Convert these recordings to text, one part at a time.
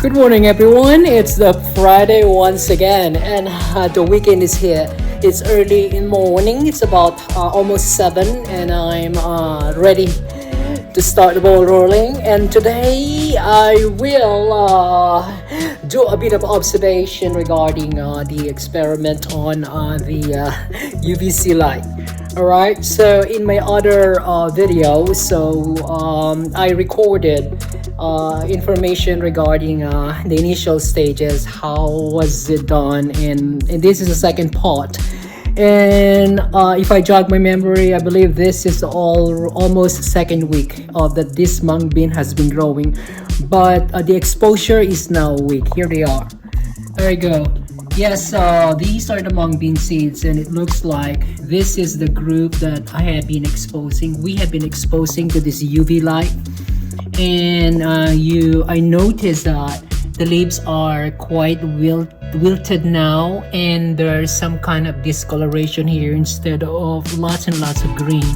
Good morning, everyone. It's the Friday once again, and the weekend is here. It's early in morning. It's about almost 7, and I'm ready to start the ball rolling. And today I will do a bit of observation regarding the experiment on the UVC light. Alright, so in my other video, I recorded information regarding the initial stages, how was it done, and this is the second part. And if I jog my memory, I believe this is almost second week of that this mung bean has been growing, but the exposure is now weak. Here they are. There you go. Yes, these are the mung bean seeds, and it looks like this is the group that I have been exposing. We have been exposing to this UV light, and I noticed that the leaves are quite wilted now, and there's some kind of discoloration here instead of lots and lots of green.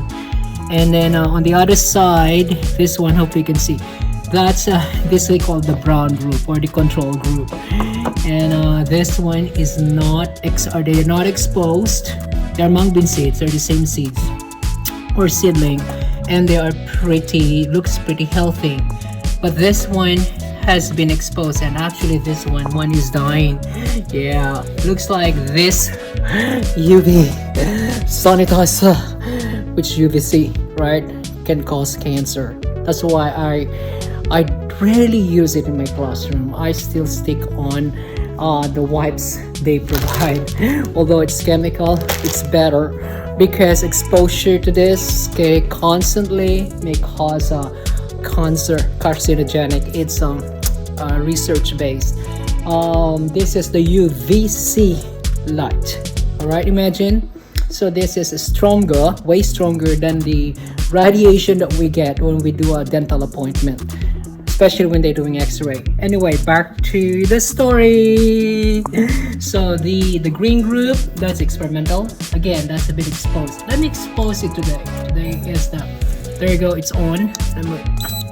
And then on the other side, this one, hope you can see, that's this we call the brown group or the control group. And this one is not they're not exposed. They're mung bean seeds. They're the same seeds or seedling, and they are looks pretty healthy. But this one has been exposed, and actually this one is dying. Yeah, looks like this UV sanitizer, which UVC, right, can cause cancer. That's why I rarely use it in my classroom. I still stick on the wipes they provide. Although it's chemical, it's better because exposure to this constantly may cause cancer, carcinogenic. It's research based. This is the UVC light. All right, imagine. So this is stronger, way stronger than the radiation that we get when we do a dental appointment, especially when they're doing x-ray. Anyway, back to the story. So the green group, that's experimental. Again, that's a bit exposed. Let me expose it today. Today is there you go, it's on.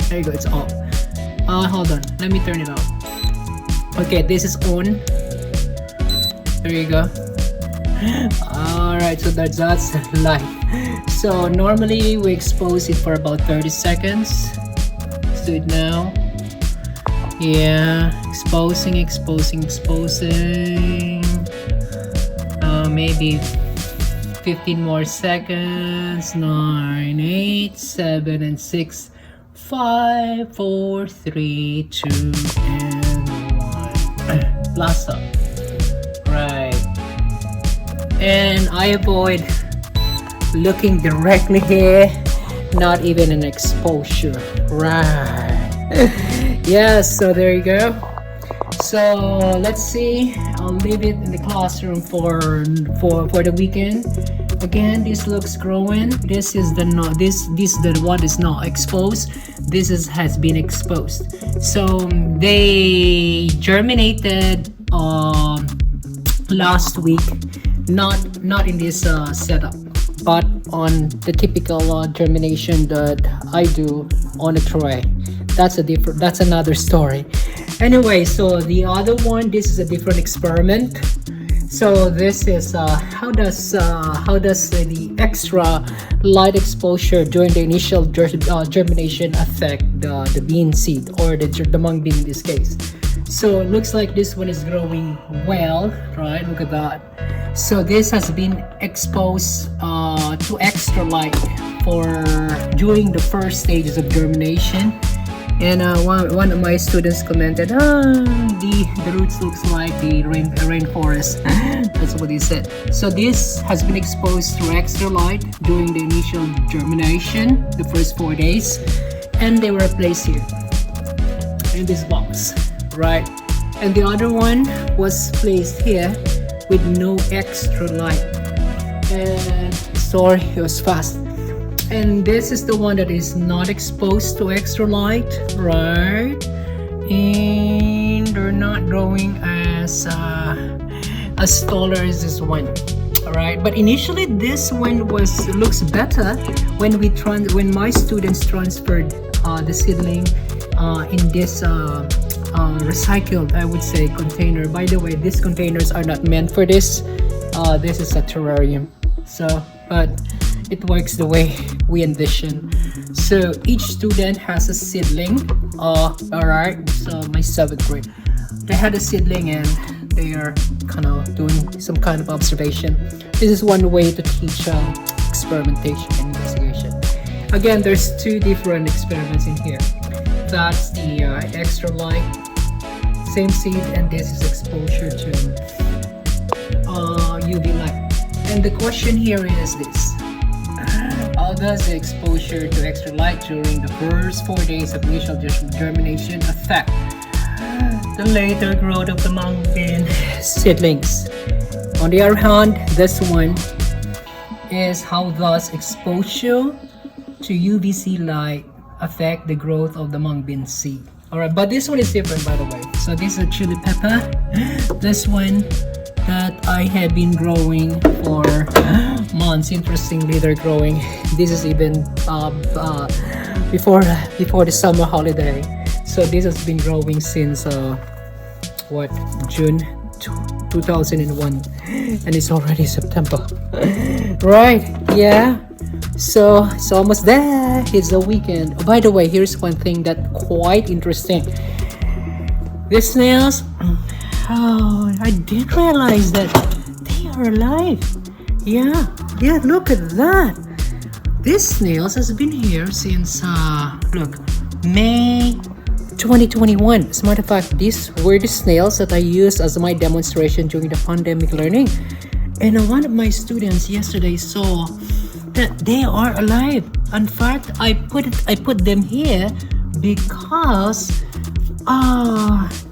There you go, it's off. Hold on, let me turn it off. Okay, this is on. There you go. Alright, so that's light. So normally we expose it for about 30 seconds. Let's do it now. Yeah, exposing. Maybe 15 more seconds. 9, 8, 7, and 6, 5, 4, 3, 2, and 1. Blast up. Right. And I avoid looking directly here, not even an exposure. Right. Yes, so there you go. So let's see, I'll leave it in the classroom for the weekend. Again, this looks growing. This is the one is not exposed. Has been exposed. So they germinated last week, not in this setup, but on the typical germination that I do on a tray. That's another story. Anyway, so the other one, this is a different experiment. So this is how does the extra light exposure during the initial germination affect the bean seed, or the mung bean in this case. So it looks like this one is growing well, right? Look at that. So this has been exposed to extra light during the first stages of germination. And one of my students commented, the roots looks like the rainforest. That's what he said. So this has been exposed to extra light during the initial germination, the first 4 days, and they were placed here in this box, right? And the other one was placed here with no extra light. And sorry, it was fast. And this is the one that is not exposed to extra light, right? And they're not growing as taller as this one. All right, but initially this one looks better when my students transferred the seedling in this recycled, I would say, container. By the way, these containers are not meant for this. This is a terrarium. So, but it works the way we envision. So each student has a seedling. Alright, so my 7th grade, they had a seedling and they are kind of doing some kind of observation. This is one way to teach experimentation and investigation. Again, there's 2 different experiments in here. That's the extra light, same seed, and this is exposure to UV light. And the question here is this: how does the exposure to extra light during the first 4 days of initial germination affect the later growth of the mung bean seedlings? On the other hand, this one is how does exposure to UVC light affect the growth of the mung bean seed. Alright, but this one is different, by the way. So this is a chili pepper. This one that I have been growing for months. Interestingly, they're growing. This is even before the summer holiday. So this has been growing since June 2001, and it's already September. Right? Yeah. So it's almost there. It's the weekend. Oh, by the way, here's one thing that quite interesting. These snails, oh, I didn't realize that they are alive. Yeah, look at that. These snails has been here since look, May 2021. As a matter of fact, these were the snails that I used as my demonstration during the pandemic learning. And one of my students yesterday saw that they are alive. In fact, I put them here because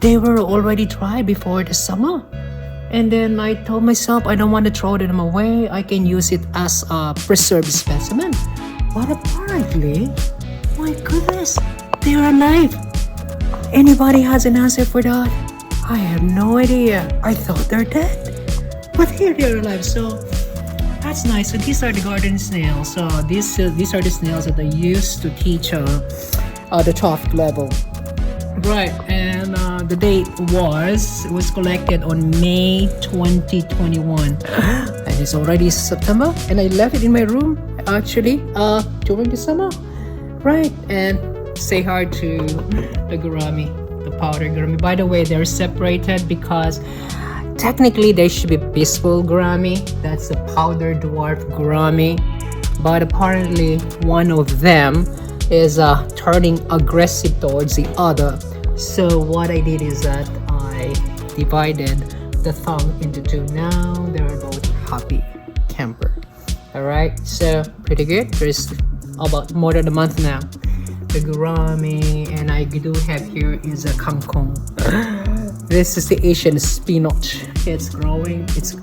they were already dry before the summer. And then I told myself I don't want to throw them away. I can use it as a preserved specimen. But apparently, my goodness, they're alive. Anybody has an answer for that? I have no idea. I thought they're dead. But here they're alive. So that's nice. So these are the garden snails. So these are the snails that I used to teach the trophic level. Right, and the date was collected on May 2021, and it's already September. And I left it in my room actually during the summer. Right, and say hi to the gourami, the powder gourami. By the way, they're separated because technically they should be peaceful gourami. That's the powder dwarf gourami, but apparently one of them is turning aggressive towards the other. So what I did is that I divided the thumb into 2. Now they're both happy camper. Alright, so pretty good. There's about more than a month now. The gourami, and I do have here is a kangkong. This is the Asian spinach. It's growing. It's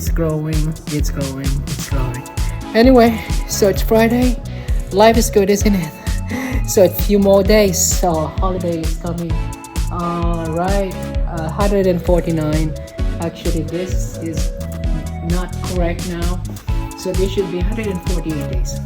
growing. It's growing. It's growing. Anyway, so it's Friday. Life is good, isn't it? So a few more days. So holiday is coming. Right, 149. Actually, this is not correct now. So this should be 148 days.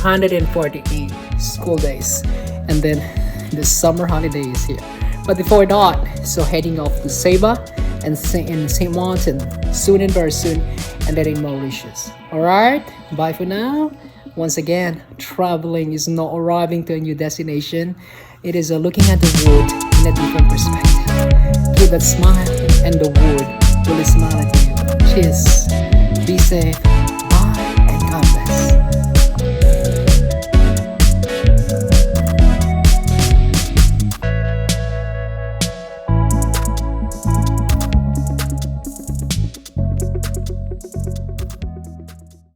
148 school days, and then the summer holiday is here. But before that, so heading off to Sabah and St. Martin soon and very soon, and then in Mauritius. Alright, bye for now. Once again, traveling is not arriving to a new destination. It is looking at the wood in a different perspective. Give that smile and the wood will smile at you. Cheers. Be safe.